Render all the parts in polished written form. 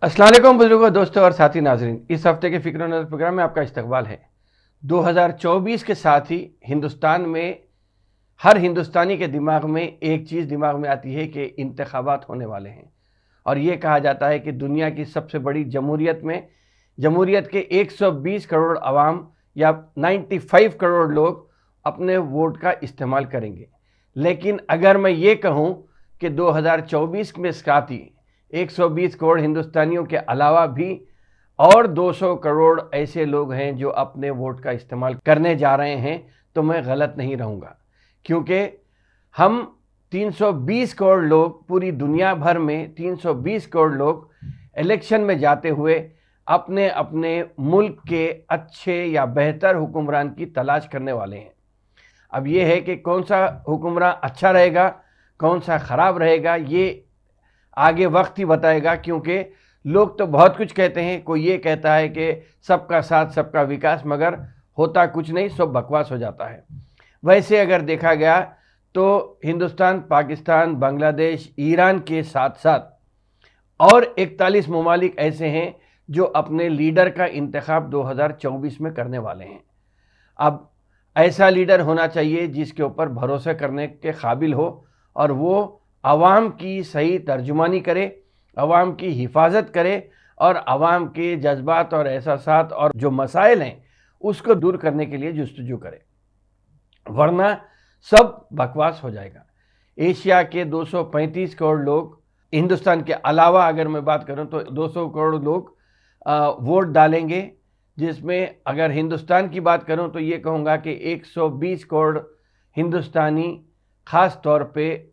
अस्सलाम वालेकुम बुजुर्गों, दोस्तों और साथी नाजरीन। इस हफ्ते के फिक्र नज़र प्रोग्राम में आपका इस्तकबाल है। 2024 के साथ ही हिंदुस्तान में हर हिंदुस्तानी के दिमाग में एक चीज़ दिमाग में आती है कि इंतखाबात होने वाले हैं। और ये कहा जाता है कि दुनिया की सबसे बड़ी जमहूरियत में जमहूरियत के 120 करोड़ अवाम या 95 करोड़ लोग अपने वोट का इस्तेमाल करेंगे। लेकिन अगर मैं ये कहूँ कि 2024 में साथ ही 120 करोड़ हिंदुस्तानियों के अलावा भी और 200 करोड़ ऐसे लोग हैं जो अपने वोट का इस्तेमाल करने जा रहे हैं, तो मैं गलत नहीं रहूँगा। क्योंकि हम 320 करोड़ लोग, पूरी दुनिया भर में 320 करोड़ लोग इलेक्शन में जाते हुए अपने अपने मुल्क के अच्छे या बेहतर हुक्मरान की तलाश करने वाले हैं। अब ये है कि कौन सा हुक्मरान अच्छा रहेगा, कौन सा ख़राब रहेगा, ये आगे वक्त ही बताएगा। क्योंकि लोग तो बहुत कुछ कहते हैं। कोई ये कहता है कि सबका साथ सबका विकास, मगर होता कुछ नहीं, सब बकवास हो जाता है। वैसे अगर देखा गया तो हिंदुस्तान, पाकिस्तान, बांग्लादेश, ईरान के साथ साथ और 41 ममालिक ऐसे हैं जो अपने लीडर का इंतखाब 2024 में करने वाले हैं। अब ऐसा लीडर होना चाहिए जिसके ऊपर भरोसा करने के काबिल हो और वो आवाम की सही तर्जुमानी करे, आवाम की हिफाजत करे और आवाम के जज्बात और एहसासात और जो मसाइल हैं उसको दूर करने के लिए जुस्तजू करे, वरना सब बकवास हो जाएगा। एशिया के 235 करोड़ लोग, हिंदुस्तान के अलावा अगर मैं बात करूं तो 200 करोड़ लोग वोट डालेंगे, जिसमें अगर हिंदुस्तान की बात करूं तो ये कहूँगा कि 120 करोड़ हिंदुस्तानी, ख़ास तौर पे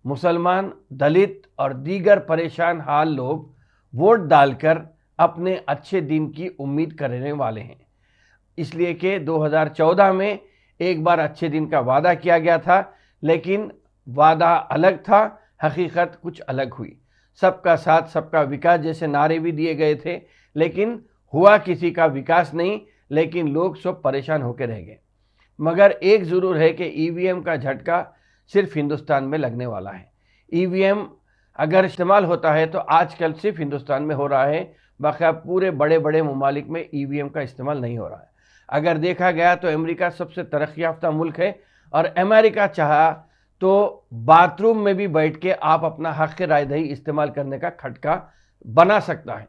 मुसलमान, दलित और दीगर परेशान हाल लोग वोट डालकर अपने अच्छे दिन की उम्मीद करने वाले हैं। इसलिए कि 2014 में एक बार अच्छे दिन का वादा किया गया था, लेकिन वादा अलग था, हकीकत कुछ अलग हुई। सबका साथ सबका विकास जैसे नारे भी दिए गए थे, लेकिन हुआ किसी का विकास नहीं, लेकिन लोग सब परेशान होकर रह गए। मगर एक ज़रूर है कि ईवीएम का झटका सिर्फ हिंदुस्तान में लगने वाला है। ईवीएम अगर इस्तेमाल होता है तो आजकल सिर्फ हिंदुस्तान में हो रहा है, बाकी पूरे बड़े बड़े ममालिक में ईवीएम का इस्तेमाल नहीं हो रहा है। अगर देखा गया तो अमेरिका सबसे तरक्की याफ्ता मुल्क है और अमेरिका चाहा तो बाथरूम में भी बैठ के आप अपना हक़ रायदही इस्तेमाल करने का खटका बना सकता है।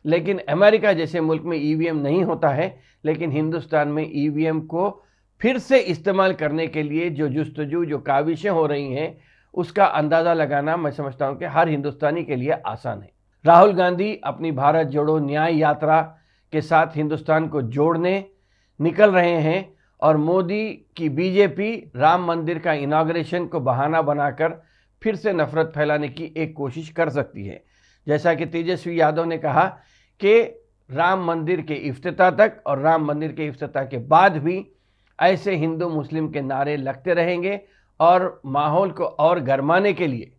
लेकिन अमेरिका जैसे मुल्क में ईवीएम नहीं होता है, लेकिन हिंदुस्तान में ईवीएम को फिर से इस्तेमाल करने के लिए जो जुस्तजू, जो काविशें हो रही हैं, उसका अंदाज़ा लगाना मैं समझता हूं कि हर हिंदुस्तानी के लिए आसान है। राहुल गांधी अपनी भारत जोड़ो न्याय यात्रा के साथ हिंदुस्तान को जोड़ने निकल रहे हैं और मोदी की बीजेपी राम मंदिर का इनाग्रेशन को बहाना बनाकर फिर से नफरत फैलाने की एक कोशिश कर सकती है। जैसा कि तेजस्वी यादव ने कहा कि राम मंदिर के इफ्तिताह तक और राम मंदिर के इफ्तिताह के बाद भी ऐसे हिंदू मुस्लिम के नारे लगते रहेंगे और माहौल को और गरमाने के लिए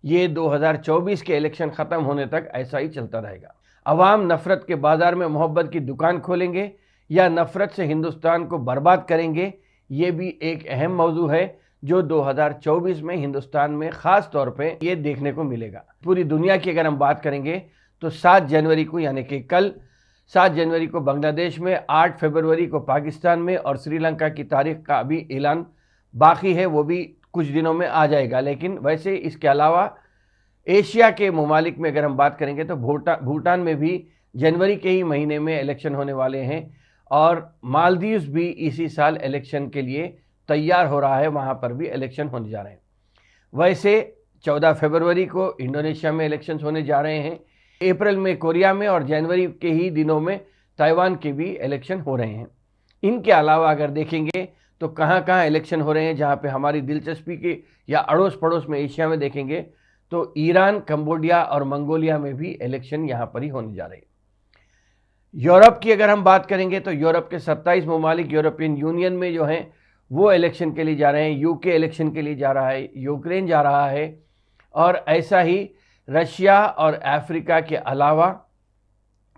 ये 2024 के इलेक्शन ख़त्म होने तक ऐसा ही चलता रहेगा। अवाम नफ़रत के बाज़ार में मोहब्बत की दुकान खोलेंगे या नफ़रत से हिंदुस्तान को बर्बाद करेंगे, ये भी एक अहम मौजू है जो 2024 में हिंदुस्तान में ख़ास तौर पे ये देखने को मिलेगा। पूरी दुनिया की अगर हम बात करेंगे तो 7 जनवरी को, यानी कि कल 7 जनवरी को बांग्लादेश में, 8 फरवरी को पाकिस्तान में और श्रीलंका की तारीख का अभी ऐलान बाकी है, वो भी कुछ दिनों में आ जाएगा। लेकिन वैसे इसके अलावा एशिया के ममालिक में अगर हम बात करेंगे तो भूटान में भी जनवरी के ही महीने में इलेक्शन होने वाले हैं और मालदीव्स भी इसी साल इलेक्शन के लिए तैयार हो रहा है, वहाँ पर भी इलेक्शन होने जा रहे हैं। वैसे 14 फरवरी को इंडोनेशिया में इलेक्शन होने जा रहे हैं, अप्रैल में कोरिया में और जनवरी के ही दिनों में ताइवान के भी इलेक्शन हो रहे हैं। इनके अलावा अगर देखेंगे तो कहाँ कहाँ इलेक्शन हो रहे हैं जहाँ पे हमारी दिलचस्पी के या अड़ोस पड़ोस में एशिया में देखेंगे तो ईरान, कंबोडिया और मंगोलिया में भी इलेक्शन यहाँ पर ही होने जा रहे हैं। यूरोप की अगर हम बात करेंगे तो यूरोप के 27 ममालिक यूरोपियन यूनियन में जो हैं वो इलेक्शन के लिए जा रहे हैं। यूके इलेक्शन के लिए जा रहा है, यूक्रेन जा रहा है और ऐसा ही रशिया और अफ्रीका के अलावा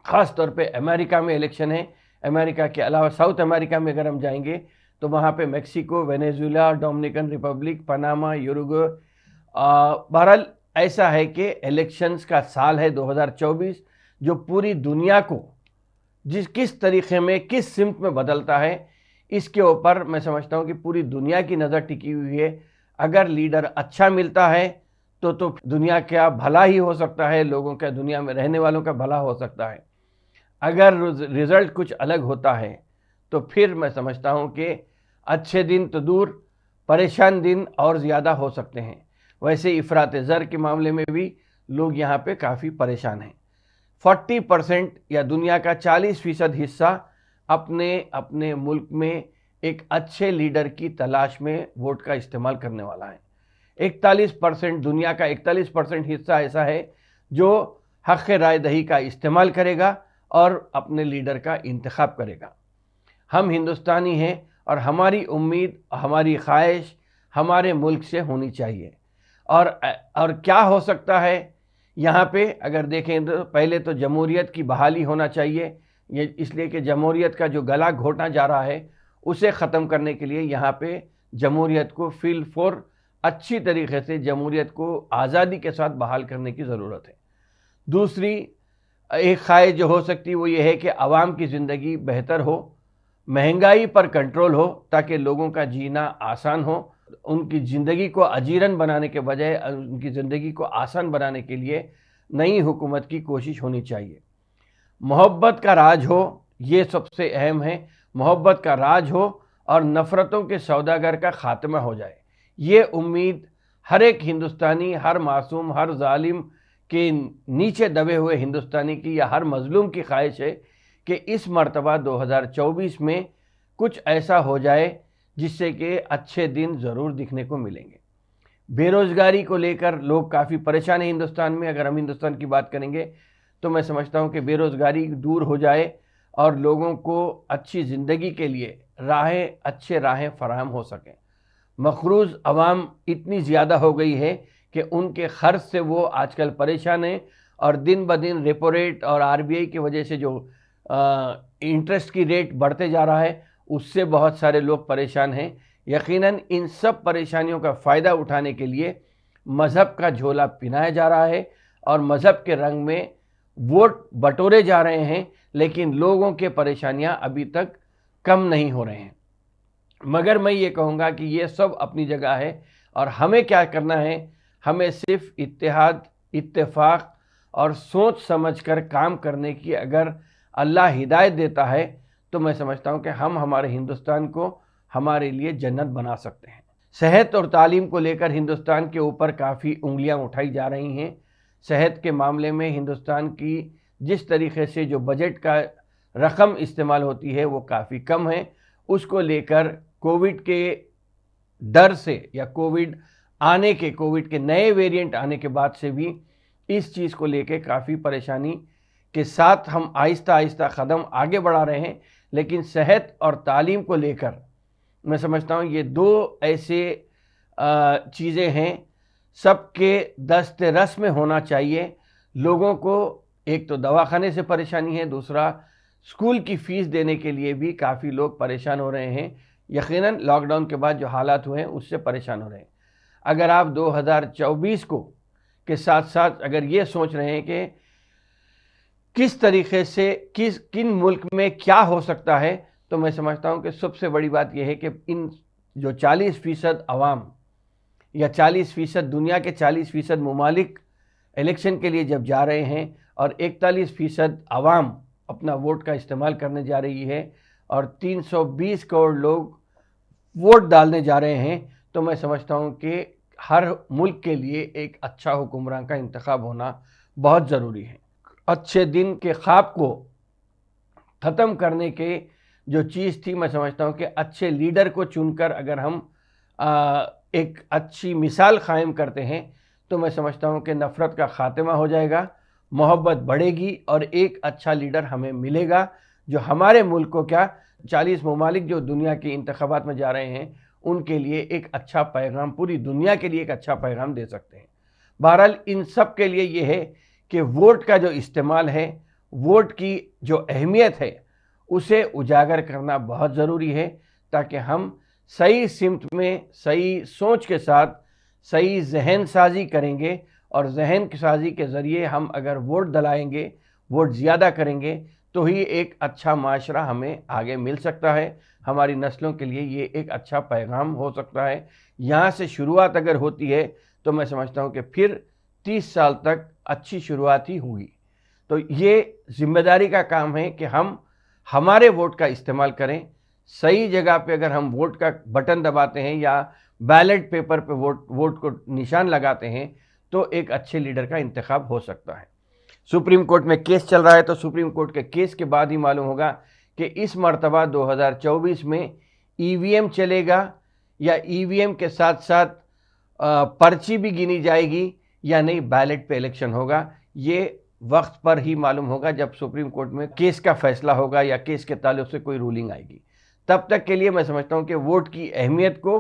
ख़ास तौर पे अमेरिका में इलेक्शन है। अमेरिका के अलावा साउथ अमेरिका में अगर हम जाएंगे तो वहाँ पे Mexico, Venezuela, Dominican Republic, Panama, Uruguay. बहरहाल ऐसा है कि इलेक्शंस का साल है 2024, जो पूरी दुनिया को किस तरीके में, किस सिमत में बदलता है, इसके ऊपर मैं समझता हूँ कि पूरी दुनिया की नज़र टिकी हुई है। अगर लीडर अच्छा मिलता है तो दुनिया का भला ही हो सकता है, लोगों का, दुनिया में रहने वालों का भला हो सकता है। अगर रिजल्ट कुछ अलग होता है तो फिर मैं समझता हूँ कि अच्छे दिन तो दूर, परेशान दिन और ज़्यादा हो सकते हैं। वैसे इफ़रात ज़र के मामले में भी लोग यहाँ पे काफ़ी परेशान हैं। 40% या दुनिया का 40% हिस्सा अपने अपने मुल्क में एक अच्छे लीडर की तलाश में वोट का इस्तेमाल करने वाला है। 41%, दुनिया का 41% हिस्सा ऐसा है जो हक़ राय दही का इस्तेमाल करेगा और अपने लीडर का इंतखाब करेगा। हम हिंदुस्तानी हैं और हमारी उम्मीद, हमारी ख्वाहिश हमारे मुल्क से होनी चाहिए। और क्या हो सकता है यहाँ पे अगर देखें तो पहले तो जमहूरियत की बहाली होना चाहिए। ये इसलिए कि जमहूरियत का जो गला घोटा जा रहा है उसे ख़त्म करने के लिए यहाँ पे जमहूरियत को फिल फोर अच्छी तरीके से जमहूरियत को आज़ादी के साथ बहाल करने की ज़रूरत है। दूसरी एक ख्वाहिश जो हो सकती है वो ये है कि आवाम की ज़िंदगी बेहतर हो, महंगाई पर कंट्रोल हो ताकि लोगों का जीना आसान हो। उनकी ज़िंदगी को अजीरन बनाने के बजाय उनकी ज़िंदगी को आसान बनाने के लिए नई हुकूमत की कोशिश होनी चाहिए। मोहब्बत का राज हो, ये सबसे अहम है। मोहब्बत का राज हो और नफ़रतों के सौदागर का ख़ात्मा हो जाए। ये उम्मीद हर एक हिंदुस्तानी, हर मासूम, हर जालिम के नीचे दबे हुए हिंदुस्तानी की या हर मज़लूम की ख्वाहिश है कि इस मर्तबा 2024 में कुछ ऐसा हो जाए जिससे कि अच्छे दिन ज़रूर दिखने को मिलेंगे। बेरोज़गारी को लेकर लोग काफ़ी परेशान हैं हिंदुस्तान में। अगर हम हिंदुस्तान की बात करेंगे तो मैं समझता हूँ कि बेरोज़गारी दूर हो जाए और लोगों को अच्छी ज़िंदगी के लिए अच्छे राहें फराहम हो सकें। मखरूज़ अवाम इतनी ज़्यादा हो गई है कि उनके खर्च से वो आजकल परेशान हैं और दिन ब दिन रेपो रेट और आरबीआई की वजह से जो इंटरेस्ट की रेट बढ़ते जा रहा है उससे बहुत सारे लोग परेशान हैं। यकीनन इन सब परेशानियों का फ़ायदा उठाने के लिए मज़हब का झोला पिनाया जा रहा है और मज़हब के रंग में वोट बटोरे जा रहे हैं, लेकिन लोगों के परेशानियां अभी तक कम नहीं हो रहे हैं। मगर मैं ये कहूँगा कि ये सब अपनी जगह है और हमें क्या करना है, हमें सिर्फ इत्तेहाद, इत्तेफाक और सोच समझकर काम करने की अगर अल्लाह हिदायत देता है तो मैं समझता हूँ कि हम हमारे हिंदुस्तान को हमारे लिए जन्नत बना सकते हैं। सेहत और तालीम को लेकर हिंदुस्तान के ऊपर काफ़ी उंगलियां उठाई जा रही हैं। सेहत के मामले में हिंदुस्तान की जिस तरीके से जो बजट का रकम इस्तेमाल होती है वो काफ़ी कम है। उसको लेकर कोविड के डर से या कोविड के नए वेरिएंट आने के बाद से भी इस चीज़ को लेकर काफ़ी परेशानी के साथ हम आहिस्ता आहिस्ता कदम आगे बढ़ा रहे हैं। लेकिन सेहत और तालीम को लेकर मैं समझता हूँ ये दो ऐसे चीज़ें हैं सबके दस्ते रस में होना चाहिए। लोगों को एक तो दवाखाने से परेशानी है, दूसरा स्कूल की फ़ीस देने के लिए भी काफ़ी लोग परेशान हो रहे हैं। यकीनन लॉकडाउन के बाद जो हालात हुए हैं उससे परेशान हो रहे हैं। अगर आप 2024 को के साथ साथ अगर ये सोच रहे हैं कि किस तरीके से किन मुल्क में क्या हो सकता है, तो मैं समझता हूँ कि सबसे बड़ी बात यह है कि इन जो 40% अवाम या 40% दुनिया के 40% ममालिक इलेक्शन के लिए जब जा रहे हैं और 41% अवाम अपना वोट का इस्तेमाल करने जा रही है और 320 करोड़ लोग वोट डालने जा रहे हैं, तो मैं समझता हूँ कि हर मुल्क के लिए एक अच्छा हुक्मरान का इंतखाब होना बहुत ज़रूरी है। अच्छे दिन के ख्वाब को ख़त्म करने के जो चीज़ थी, मैं समझता हूँ कि अच्छे लीडर को चुनकर अगर हम एक अच्छी मिसाल कायम करते हैं तो मैं समझता हूँ कि नफ़रत का ख़ात्मा हो जाएगा, मोहब्बत बढ़ेगी और एक अच्छा लीडर हमें मिलेगा जो हमारे मुल्क को 40 ममालिक जो दुनिया के इंतखाबात में जा रहे हैं उनके लिए एक अच्छा पैगाम, पूरी दुनिया के लिए एक अच्छा पैगाम दे सकते हैं। बहरहाल इन सब के लिए ये है कि वोट का जो इस्तेमाल है, वोट की जो अहमियत है उसे उजागर करना बहुत ज़रूरी है ताकि हम सही सिमत में सही सोच के साथ सही जहन साजी करेंगे और जहन साजी के ज़रिए हम अगर वोट दिलाएंगे, वोट ज़्यादा करेंगे तो ही एक अच्छा माशरा हमें आगे मिल सकता है। हमारी नस्लों के लिए ये एक अच्छा पैगाम हो सकता है। यहाँ से शुरुआत अगर होती है तो मैं समझता हूँ कि फिर 30 साल तक अच्छी शुरुआत ही होगी। तो ये जिम्मेदारी का काम है कि हम हमारे वोट का इस्तेमाल करें। सही जगह पे अगर हम वोट का बटन दबाते हैं या बैलेट पेपर पे वोट को निशान लगाते हैं तो एक अच्छे लीडर का इंतखाब हो सकता है। सुप्रीम कोर्ट में केस चल रहा है, तो सुप्रीम कोर्ट के केस के बाद ही मालूम होगा कि इस मर्तबा 2024 में ईवीएम चलेगा या ईवीएम के साथ साथ पर्ची भी गिनी जाएगी या नहीं, बैलेट पे इलेक्शन होगा। ये वक्त पर ही मालूम होगा जब सुप्रीम कोर्ट में केस का फैसला होगा या केस के ताल्लुक से कोई रूलिंग आएगी। तब तक के लिए मैं समझता हूँ कि वोट की अहमियत को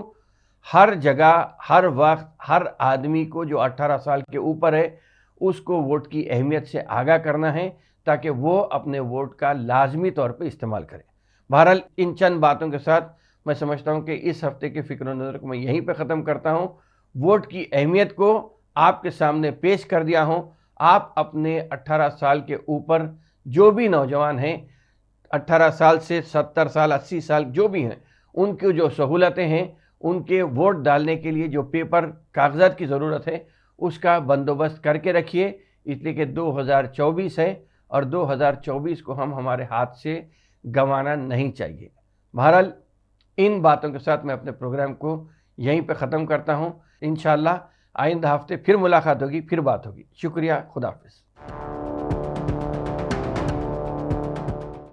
हर जगह, हर वक्त, हर आदमी को जो 18 साल के ऊपर है उसको वोट की अहमियत से आगाह करना है ताकि वो अपने वोट का लाजमी तौर पे इस्तेमाल करें। बहरहाल इन चंद बातों के साथ मैं समझता हूँ कि इस हफ्ते के फ़िक्र नज़र को मैं यहीं पे ख़त्म करता हूँ। वोट की अहमियत को आपके सामने पेश कर दिया हूँ। आप अपने 18 साल के ऊपर जो भी नौजवान हैं, 18 साल से 70 साल, 80 साल जो भी हैं, उनकी जो सहूलतें हैं, उनके वोट डालने के लिए जो पेपर कागजात की ज़रूरत है उसका बंदोबस्त करके रखिए, इसलिए कि 2024 है और 2024 को हम हमारे हाथ से गंवाना नहीं चाहिए। बहरहाल इन बातों के साथ मैं अपने प्रोग्राम को यहीं पे ख़त्म करता हूँ। इंशाअल्लाह आइंदा हफ्ते फिर मुलाकात होगी, फिर बात होगी। शुक्रिया, खुदा हाफिज़।